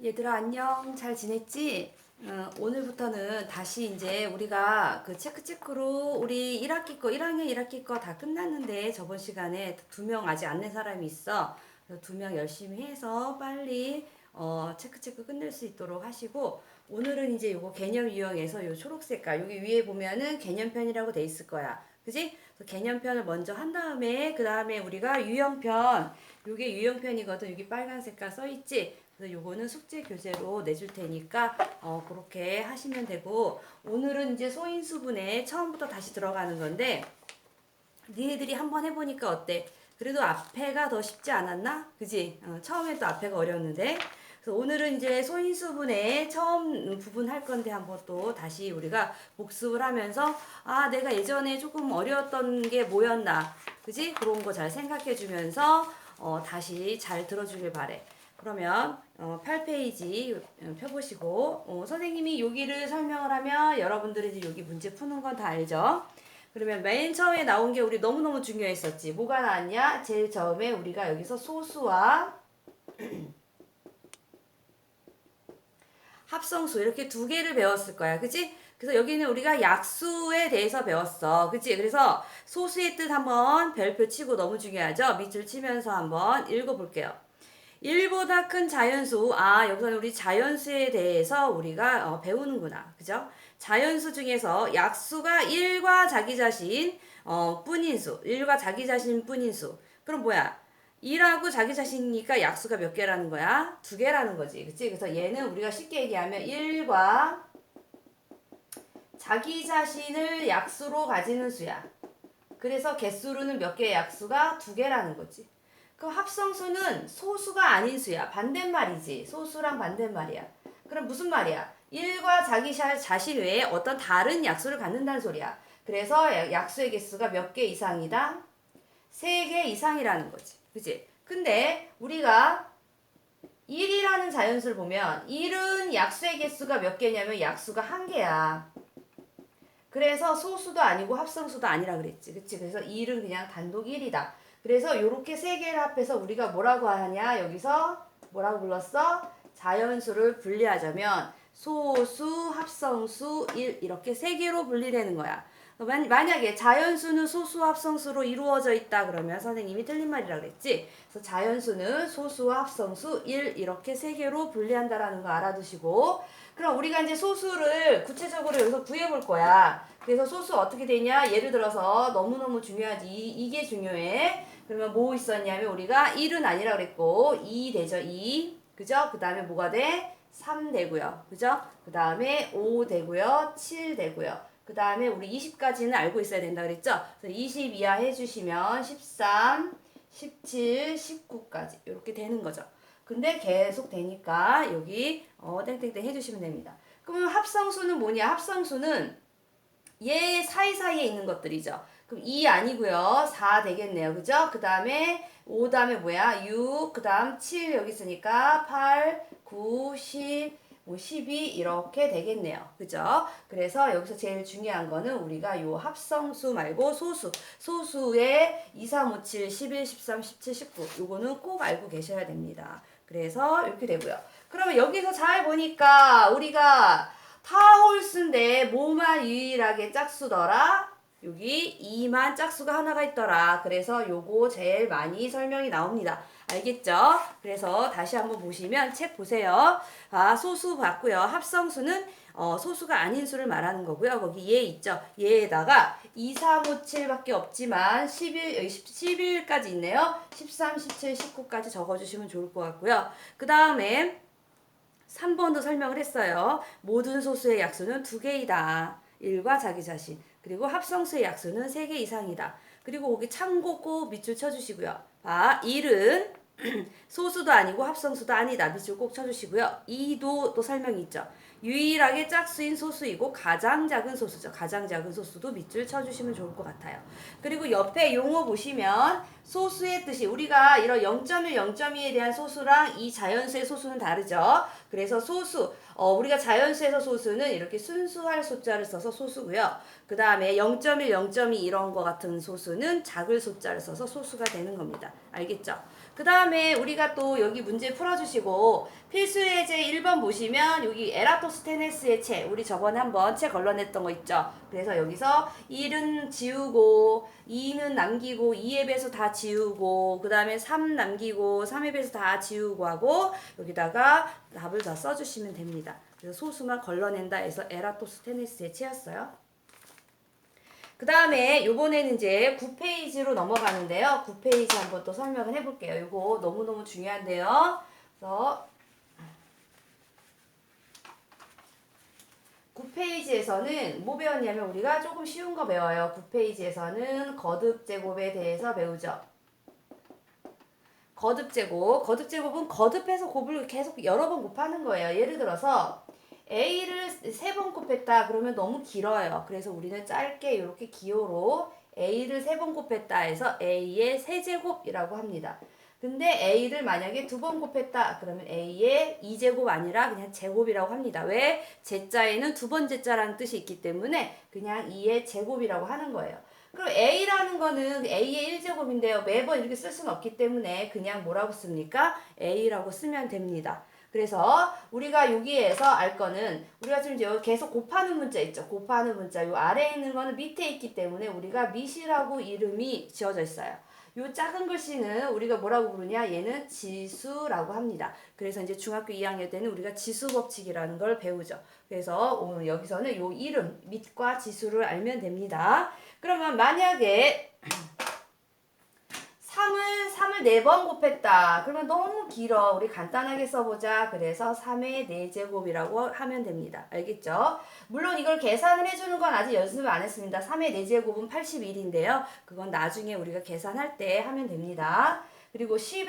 얘들아 안녕. 잘 지냈지? 오늘부터는 다시 이제 우리가 그 체크로 우리 1학기 거 1학년 1학기 거 다 끝났는데 저번 시간에 2명 아직 안 낸 사람이 있어. 그래서 2명 열심히 해서 빨리 체크 끝낼 수 있도록 하시고, 오늘은 이제 요거 개념 유형에서 요 초록 색깔 여기 위에 보면은 개념편이라고 돼 있을 거야. 그지? 그래서 개념편을 먼저 한 다음에 그 다음에 우리가 유형편, 요게 유형편이거든. 여기 빨간 색깔 써 있지? 그래서 요거는 숙제 교재로 내줄 테니까 그렇게 하시면 되고, 오늘은 이제 소인수분해 처음부터 다시 들어가는 건데 니네들이 한번 해보니까 어때? 그래도 앞에가 더 쉽지 않았나? 그지? 처음에 또 앞에가 어려웠는데. 그래서 오늘은 이제 소인수분해 처음 부분 할 건데 한번 또 다시 우리가 복습을 하면서 내가 예전에 조금 어려웠던 게 뭐였나? 그지? 그런 거 잘 생각해 주면서 다시 잘 들어주길 바래. 그러면 8페이지 펴보시고, 선생님이 여기를 설명을 하면 여러분들이 이제 여기 문제 푸는 건 다 알죠? 그러면 맨 처음에 나온 게 우리 너무너무 중요했었지. 뭐가 나왔냐? 제일 처음에 우리가 여기서 소수와 합성수 이렇게 두 개를 배웠을 거야. 그치? 그래서 여기는 우리가 약수에 대해서 배웠어. 그치? 그래서 소수의 뜻 한번 별표 치고, 너무 중요하죠? 밑줄 치면서 한번 읽어볼게요. 1보다 큰 자연수. 여기서는 우리 자연수에 대해서 우리가 배우는구나. 그죠? 자연수 중에서 약수가 1과 자기 자신 뿐인 수. 1과 자기 자신 뿐인 수. 그럼 뭐야? 1하고 자기 자신이니까 약수가 몇 개라는 거야? 2개라는 거지. 그치? 그래서 얘는 우리가 쉽게 얘기하면 1과 자기 자신을 약수로 가지는 수야. 그래서 개수로는 몇 개의 약수가? 2개라는 거지. 그럼 합성수는 소수가 아닌 수야. 반대말이지. 소수랑 반대말이야. 그럼 무슨 말이야? 1과 자기 자신 외에 어떤 다른 약수를 갖는다는 소리야. 그래서 약수의 개수가 몇 개 이상이다? 3개 이상이라는 거지. 그치? 근데 우리가 1이라는 자연수를 보면 1은 약수의 개수가 몇 개냐면 약수가 1개야. 그래서 소수도 아니고 합성수도 아니라 그랬지. 그치? 그래서 1은 그냥 단독 1이다. 그래서 요렇게 3개를 합해서 우리가 뭐라고 하냐? 여기서 뭐라고 불렀어? 자연수를 분리하자면 소수, 합성수, 1 이렇게 3개로 분리되는 거야. 만약에 자연수는 소수, 합성수로 이루어져 있다 그러면 선생님이 틀린 말이라 그랬지. 그래서 자연수는 소수와 합성수 1 이렇게 3개로 분리한다라는 거 알아두시고, 그럼 우리가 이제 소수를 구체적으로 여기서 구해볼 거야. 그래서 소수 어떻게 되냐? 예를 들어서 너무너무 중요하지. 이게 중요해. 그러면 뭐 있었냐면 우리가 1은 아니라 그랬고 2 되죠. 2. 그죠? 그 다음에 뭐가 돼? 3 되고요. 그죠? 그 다음에 5 되고요. 7 되고요. 그 다음에 우리 20까지는 알고 있어야 된다 그랬죠? 그래서 20 이하 해주시면 13, 17, 19까지 이렇게 되는 거죠. 근데 계속 되니까 여기 땡땡땡 해주시면 됩니다. 그러면 합성수는 뭐냐? 합성수는 얘 사이사이에 있는 것들이죠. 그럼 2 아니고요. 4 되겠네요. 그죠? 그 다음에 5 다음에 뭐야? 6, 그 다음 7 여기 있으니까 8, 9, 10, 12 이렇게 되겠네요. 그죠? 그래서 여기서 제일 중요한 거는 우리가 요 합성수 말고 소수. 소수의 2, 3, 5, 7, 11, 13, 17, 19 요거는 꼭 알고 계셔야 됩니다. 그래서 이렇게 되고요. 그러면 여기서 잘 보니까 우리가 타홀수인데 뭐만 유일하게 짝수더라? 여기 2만 짝수가 하나가 있더라. 그래서 요거 제일 많이 설명이 나옵니다. 알겠죠? 그래서 다시 한번 보시면 책 보세요. 소수 봤고요. 합성수는 소수가 아닌 수를 말하는 거고요. 거기 얘 있죠? 얘에다가 2, 3, 5, 7밖에 없지만 11까지 있네요. 13, 17, 19까지 적어주시면 좋을 것 같고요. 그 다음에 3번도 설명을 했어요. 모든 소수의 약수는 2개이다. 1과 자기 자신. 그리고 합성수의 약수는 3개 이상이다. 그리고 거기 참고 꼭 밑줄 쳐주시고요. 1은 소수도 아니고 합성수도 아니다. 밑줄 꼭 쳐주시고요. 2도 또 설명이 있죠. 유일하게 짝수인 소수이고 가장 작은 소수죠. 가장 작은 소수도 밑줄 쳐주시면 좋을 것 같아요. 그리고 옆에 용어 보시면 소수의 뜻이 우리가 이런 0.1, 0.2에 대한 소수랑 이 자연수의 소수는 다르죠. 그래서 소수, 우리가 자연수에서 소수는 이렇게 순수할 소자를 써서 소수고요. 그 다음에 0.1, 0.2 이런 거 같은 소수는 작을 소자를 써서 소수가 되는 겁니다. 알겠죠? 그 그 다음에 우리가 또 여기 문제 풀어주시고 필수예제 1번 보시면 여기 에라토스테네스의 책 우리 저번에 한번 책 걸러냈던 거 있죠. 그래서 여기서 1은 지우고 2는 남기고 2의 배수 다 지우고 그 다음에 3 남기고 3의 배수 다 지우고 하고 여기다가 답을 다 써주시면 됩니다. 그래서 소수만 걸러낸다 해서 에라토스테네스의 책이었어요. 그 다음에 요번에는 이제 9페이지로 넘어가는데요. 9페이지 한번 또 설명을 해볼게요. 이거 너무너무 중요한데요. 그래서 9페이지에서는 뭐 배웠냐면 우리가 조금 쉬운 거 배워요. 9페이지에서는 거듭제곱에 대해서 배우죠. 거듭제곱. 거듭제곱은 거듭해서 곱을 계속 여러 번 곱하는 거예요. 예를 들어서 A를 3번 곱했다 그러면 너무 길어요. 그래서 우리는 짧게 이렇게 기호로 A를 3번 곱했다 해서 A의 세제곱이라고 합니다. 근데 A를 만약에 2번 곱했다 그러면 A의 2제곱 아니라 그냥 제곱이라고 합니다. 왜? 제자에는 두 번 제자라는 뜻이 있기 때문에 그냥 2의 제곱이라고 하는 거예요. 그럼 A라는 거는 A의 1제곱인데요. 매번 이렇게 쓸 수는 없기 때문에 그냥 뭐라고 씁니까? A라고 쓰면 됩니다. 그래서 우리가 여기에서 알 거는 우리가 지금 여기 계속 곱하는 문자 있죠. 곱하는 문자. 요 아래에 있는 거는 밑에 있기 때문에 우리가 밑이라고 이름이 지어져 있어요. 요 작은 글씨는 우리가 뭐라고 부르냐? 얘는 지수라고 합니다. 그래서 이제 중학교 2학년 때는 우리가 지수 법칙이라는 걸 배우죠. 그래서 오늘 여기서는 요 이름, 밑과 지수를 알면 됩니다. 그러면 만약에 3을 4번 곱했다. 그러면 너무 길어. 우리 간단하게 써보자. 그래서 3의 4제곱이라고 하면 됩니다. 알겠죠? 물론 이걸 계산을 해주는 건 아직 연습을 안 했습니다. 3의 4제곱은 81인데요. 그건 나중에 우리가 계산할 때 하면 됩니다. 그리고 10을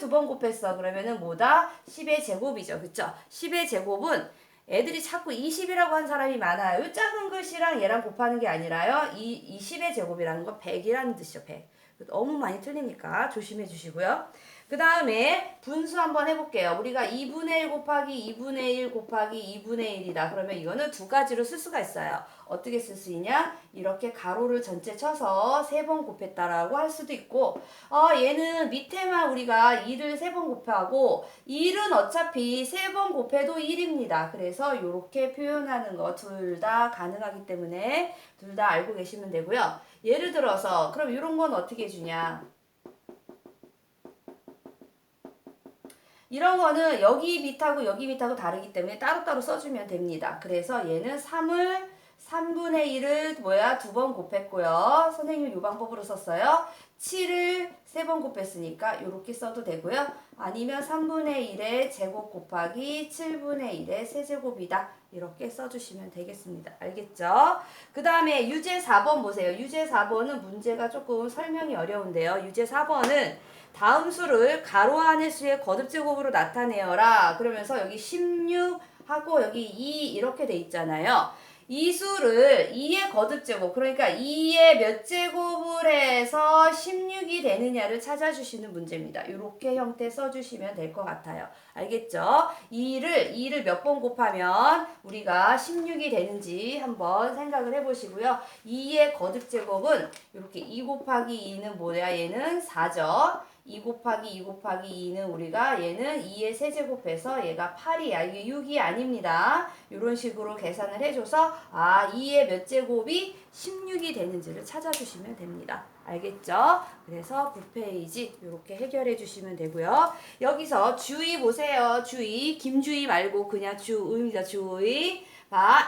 2번 곱했어. 그러면은 뭐다? 10의 제곱이죠. 그쵸? 10의 제곱은 애들이 자꾸 20이라고 한 사람이 많아요. 이 작은 글씨랑 얘랑 곱하는 게 아니라요. 이 10의 제곱이라는 건 100이라는 뜻이죠. 100. 너무 많이 틀리니까 조심해 주시고요. 그 다음에 분수 한번 해볼게요. 우리가 2분의 1 곱하기 2분의 1 곱하기 2분의 1이다. 그러면 이거는 두 가지로 쓸 수가 있어요. 어떻게 쓸 수 있냐? 이렇게 가로를 전체 쳐서 3번 곱했다라고 할 수도 있고 얘는 밑에만 우리가 2를 3번 곱하고 1은 어차피 3번 곱해도 1입니다. 그래서 이렇게 표현하는 거 둘 다 가능하기 때문에 둘 다 알고 계시면 되고요. 예를 들어서 그럼 이런 건 어떻게 주냐? 이런 거는 여기 밑하고 여기 밑하고 다르기 때문에 따로따로 써주면 됩니다. 그래서 얘는 3분의 1을 두 번 곱했고요. 선생님은 이 방법으로 썼어요. 7을 3번 곱했으니까 이렇게 써도 되고요. 아니면 3분의 1의 제곱 곱하기 7분의 1의 세제곱이다. 이렇게 써주시면 되겠습니다. 알겠죠? 그 다음에 유제 4번 보세요. 유제 4번은 문제가 조금 설명이 어려운데요. 유제 4번은 다음 수를 가로 안의 수의 거듭제곱으로 나타내어라. 그러면서 여기 16하고 여기 2 이렇게 돼 있잖아요. 이 수를 2의 거듭제곱, 그러니까 2의 몇 제곱을 해서 16이 되느냐를 찾아주시는 문제입니다. 이렇게 형태 써주시면 될 것 같아요. 알겠죠? 2를 몇 번 곱하면 우리가 16이 되는지 한번 생각을 해보시고요. 2의 거듭제곱은 이렇게 2 곱하기 2는 뭐야? 얘는 4죠. 2 곱하기 2 곱하기 2는 우리가 얘는 2의 세제곱해서 얘가 8이야. 이게 6이 아닙니다. 이런 식으로 계산을 해줘서 2의 몇 제곱이 16이 되는지를 찾아주시면 됩니다. 알겠죠? 그래서 9페이지 이렇게 해결해 주시면 되고요. 여기서 주의 보세요. 주의. 김주의 말고 그냥 주의입니다. 주의.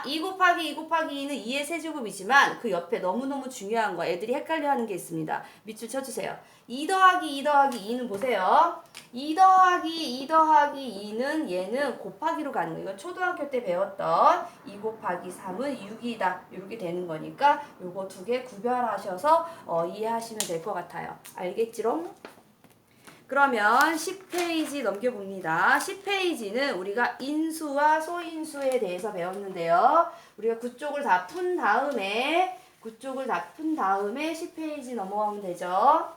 2 곱하기 2 곱하기 2는 2의 세제곱이지만 그 옆에 너무너무 중요한 거 애들이 헷갈려하는 게 있습니다. 밑줄 쳐주세요. 2 더하기 2 더하기 2는 보세요. 2 더하기 2 더하기 2는 얘는 곱하기로 가는 거예요. 이건 초등학교 때 배웠던 2 곱하기 3은 6이다. 이렇게 되는 거니까 요거 두 개 구별하셔서 이해하시면 될 것 같아요. 알겠지롱? 그러면 10페이지 넘겨봅니다. 10페이지는 우리가 인수와 소인수에 대해서 배웠는데요. 우리가 그쪽을 다 푼 다음에 10페이지 넘어가면 되죠.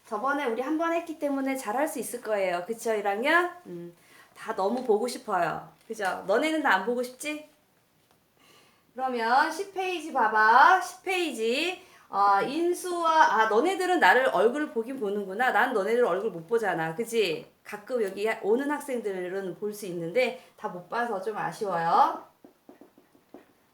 저번에 우리 한 번 했기 때문에 잘할 수 있을 거예요. 그쵸, 1학년? 다 너무 보고 싶어요. 그죠? 너네는 다 안 보고 싶지? 그러면 10페이지 봐봐. 10페이지. 인수와 너네들은 나를 얼굴 보긴 보는구나. 난 너네들 얼굴 못 보잖아. 그치? 가끔 여기 오는 학생들은 볼 수 있는데 다 못 봐서 좀 아쉬워요.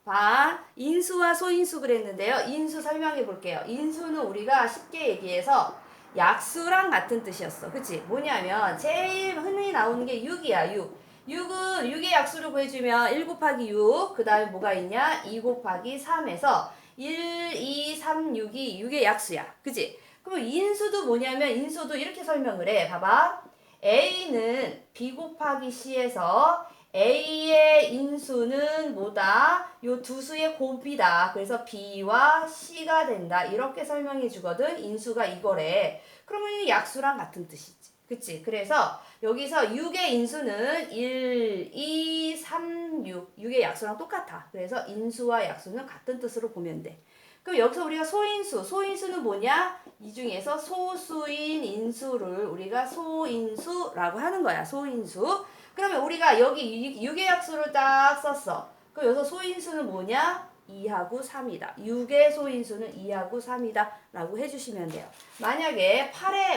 봐, 인수와 소인수 그랬는데요. 인수 설명해 볼게요. 인수는 우리가 쉽게 얘기해서 약수랑 같은 뜻이었어. 그치? 뭐냐면 제일 흔히 나오는 게 6이야. 6. 6은 6의 약수를 구해주면 1 곱하기 6, 그 다음에 뭐가 있냐? 2 곱하기 3에서 1, 2, 3, 6이 6의 약수야. 그치? 그럼 인수도 뭐냐면 인수도 이렇게 설명을 해. 봐봐. A는 B 곱하기 C에서 A의 인수는 뭐다? 요 두 수의 곱이다. 그래서 B와 C가 된다. 이렇게 설명해 주거든. 인수가 이거래. 그러면 이 약수랑 같은 뜻이지. 그치? 그래서 여기서 6의 인수는 1, 2, 3, 6. 6의 약수랑 똑같아. 그래서 인수와 약수는 같은 뜻으로 보면 돼. 그럼 여기서 우리가 소인수는 뭐냐? 이 중에서 소수인 인수를 우리가 소인수라고 하는 거야. 소인수. 그러면 우리가 여기 6의 약수를 딱 썼어. 그럼 여기서 소인수는 뭐냐? 2하고 3이다. 6의 소인수는 2하고 3이다. 라고 해주시면 돼요. 만약에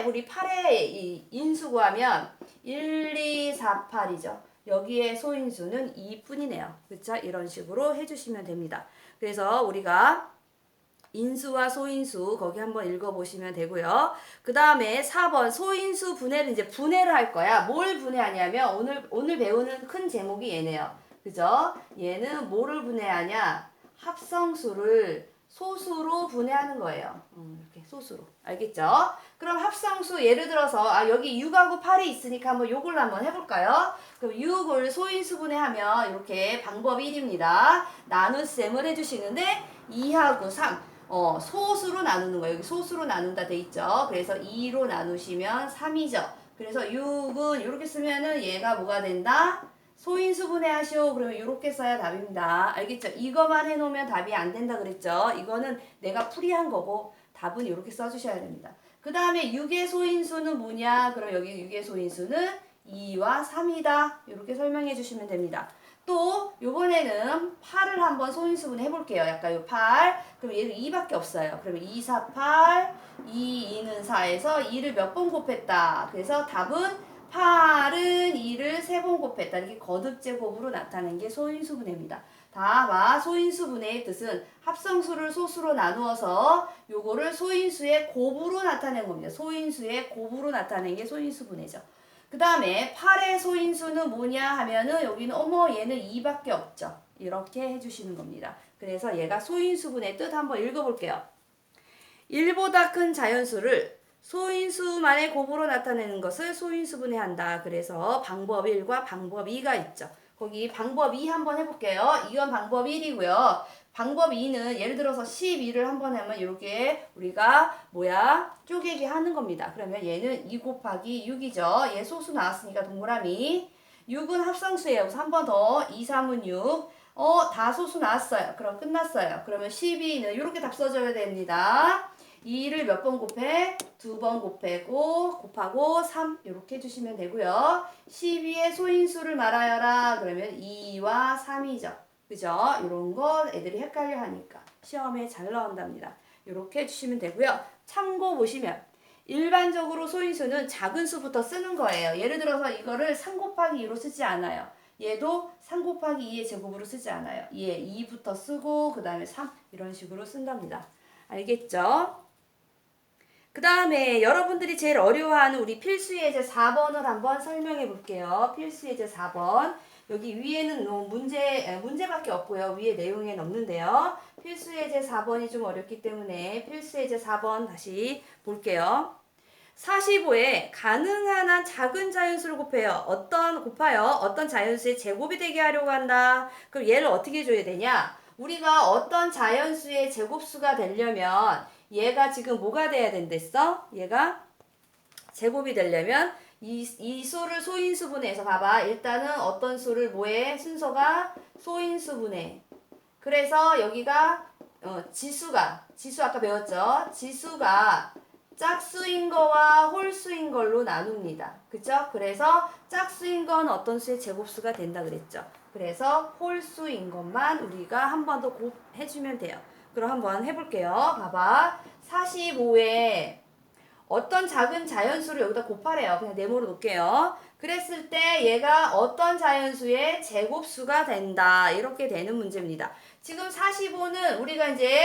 우리 8의 인수 구하면 1, 2, 4, 8이죠. 여기에 소인수는 2뿐이네요. 그쵸? 이런 식으로 해주시면 됩니다. 그래서 우리가 인수와 소인수 거기 한번 읽어보시면 되고요. 그 다음에 4번 소인수 분해를 이제 분해를 할 거야. 뭘 분해하냐면 오늘 배우는 큰 제목이 얘네요. 그죠? 얘는 뭐를 분해하냐? 합성수를 소수로 분해하는 거예요. 이렇게 소수로. 알겠죠? 그럼 합성수 예를 들어서 여기 6하고 8이 있으니까 한번 요걸 한번 해볼까요? 그럼 6을 소인수 분해하면 이렇게 방법 1입니다. 나눗셈을 해주시는데 2하고 3 소수로 나누는 거예요. 여기 소수로 나눈다 돼 있죠. 그래서 2로 나누시면 3이죠. 그래서 6은 이렇게 쓰면은 얘가 뭐가 된다? 소인수 분해하시오. 그러면 이렇게 써야 답입니다. 알겠죠? 이거만 해놓으면 답이 안 된다 그랬죠? 이거는 내가 풀이한 거고 답은 이렇게 써주셔야 됩니다. 그 다음에 6의 소인수는 뭐냐? 그럼 여기 6의 소인수는 2와 3이다. 이렇게 설명해 주시면 됩니다. 또 요번에는 8을 한번 소인수분 해볼게요. 약간 요 8. 그럼 얘는 2밖에 없어요. 그러면 2, 4, 8, 2, 2는 4에서 2를 몇 번 곱했다. 그래서 답은 8은 2를 3번 곱했다. 이렇게 거듭제곱으로 나타낸 게 소인수분해입니다. 다 봐. 소인수분해의 뜻은 합성수를 소수로 나누어서 요거를 소인수의 곱으로 나타낸 겁니다. 소인수의 곱으로 나타낸 게 소인수분해죠. 그 다음에 8의 소인수는 뭐냐 하면은 여기는 얘는 2밖에 없죠. 이렇게 해주시는 겁니다. 그래서 얘가 소인수분의 뜻 한번 읽어볼게요. 1보다 큰 자연수를 소인수만의 곱으로 나타내는 것을 소인수분해한다. 그래서 방법 1과 방법 2가 있죠. 거기 방법 2 한번 해볼게요. 이건 방법 1이고요. 방법 2는 예를 들어서 12를 한번 하면 이렇게 우리가 쪼개기 하는 겁니다. 그러면 얘는 2 곱하기 6이죠. 얘 소수 나왔으니까 동그라미. 6은 합성수예요. 그래서 한 번 더 2, 3은 6. 다 소수 나왔어요. 그럼 끝났어요. 그러면 12는 이렇게 답 써줘야 됩니다. 2를 몇 번 곱해? 2번 곱하고 3 이렇게 해주시면 되고요. 12의 소인수를 말하여라. 그러면 2와 3이죠. 그죠? 이런 거 애들이 헷갈려 하니까 시험에 잘 나온답니다. 이렇게 해주시면 되고요. 참고 보시면 일반적으로 소인수는 작은 수부터 쓰는 거예요. 예를 들어서 이거를 3 곱하기 2로 쓰지 않아요. 얘도 3 곱하기 2의 제곱으로 쓰지 않아요. 얘 2부터 쓰고 그 다음에 3 이런 식으로 쓴답니다. 알겠죠? 그 다음에 여러분들이 제일 어려워하는 우리 필수예제 4번을 한번 설명해 볼게요. 필수예제 4번. 여기 위에는 문제밖에 없고요. 위에 내용에는 없는데요. 필수예제 4번이 좀 어렵기 때문에 필수예제 4번 다시 볼게요. 45에 가능한 한 작은 자연수를 곱해요. 어떤 자연수의 제곱이 되게 하려고 한다. 그럼 얘를 어떻게 줘야 되냐? 우리가 어떤 자연수의 제곱수가 되려면 얘가 지금 뭐가 돼야 된댔어? 얘가 제곱이 되려면 이 수를 소인수분해해서 봐봐. 일단은 어떤 수를 뭐해? 순서가 소인수분해. 그래서 여기가 지수 아까 배웠죠? 지수가 짝수인 거와 홀수인 걸로 나눕니다. 그쵸? 그래서 짝수인 건 어떤 수의 제곱수가 된다 그랬죠. 그래서 홀수인 것만 우리가 한 번 더 곱해주면 돼요. 그럼 한번 해볼게요. 봐봐. 45에 어떤 작은 자연수를 여기다 곱하래요. 그냥 네모로 놓을게요. 그랬을 때 얘가 어떤 자연수의 제곱수가 된다. 이렇게 되는 문제입니다. 지금 45는 우리가 이제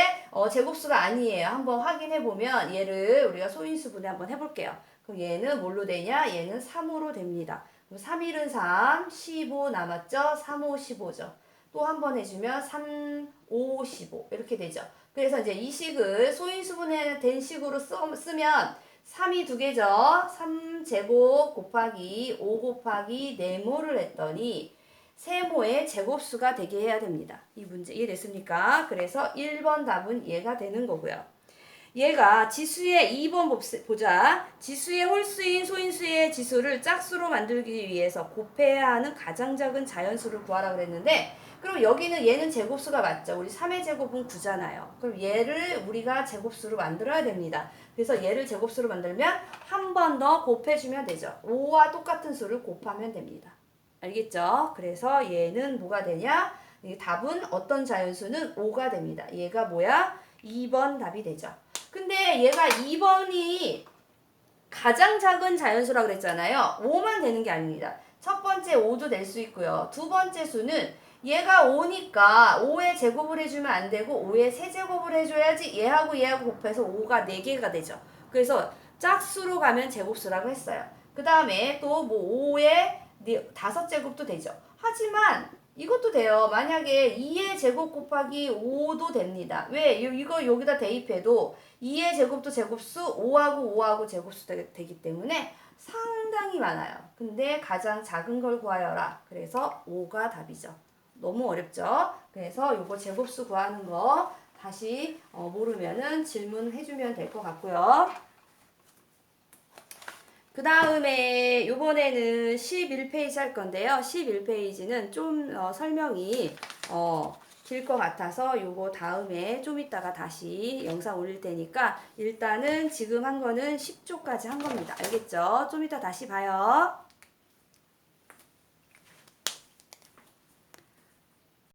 제곱수가 아니에요. 한번 확인해 보면 얘를 우리가 소인수분해 한번 해볼게요. 그럼 얘는 뭘로 되냐? 얘는 3으로 됩니다. 3, 1은 3, 15 남았죠? 3, 5, 15죠. 또 한 번 해주면 3, 5, 15 이렇게 되죠. 그래서 이제 이 식을 소인수분해 된 식으로 쓰면 3이 두 개죠. 3제곱 곱하기 5 곱하기 네모를 했더니 세모의 제곱수가 되게 해야 됩니다. 이 문제 이해됐습니까? 그래서 1번 답은 얘가 되는 거고요. 얘가 지수의 2번 보자. 지수의 홀수인 소인수의 지수를 짝수로 만들기 위해서 곱해야 하는 가장 작은 자연수를 구하라 그랬는데 그럼 여기는 얘는 제곱수가 맞죠? 우리 3의 제곱은 9잖아요. 그럼 얘를 우리가 제곱수로 만들어야 됩니다. 그래서 얘를 제곱수로 만들면 한 번 더 곱해주면 되죠. 5와 똑같은 수를 곱하면 됩니다. 알겠죠? 그래서 얘는 뭐가 되냐? 답은 어떤 자연수는 5가 됩니다. 얘가 뭐야? 2번 답이 되죠. 근데 얘가 2번이 가장 작은 자연수라고 그랬잖아요. 5만 되는 게 아닙니다. 첫 번째 5도 될 수 있고요. 두 번째 수는 얘가 5니까 5의 제곱을 해주면 안 되고 5의 세제곱을 해줘야지 얘하고 얘하고 곱해서 5가 4개가 되죠. 그래서 짝수로 가면 제곱수라고 했어요. 그 다음에 또 뭐 5의 5제곱도 되죠. 하지만 이것도 돼요. 만약에 2의 제곱 곱하기 5도 됩니다. 왜? 이거 여기다 대입해도 2의 제곱도 제곱수, 5하고 5하고 제곱수 되기 때문에 상당히 많아요. 근데 가장 작은 걸 구하여라. 그래서 5가 답이죠. 너무 어렵죠? 그래서 요거 제곱수 구하는 거 다시 모르면은 질문해주면 될 것 같고요. 그 다음에 요번에는 11페이지 할 건데요. 11페이지는 좀 설명이 길 것 같아서 요거 다음에 좀 이따가 다시 영상 올릴 테니까 일단은 지금 한 거는 10조까지 한 겁니다. 알겠죠? 좀 이따 다시 봐요.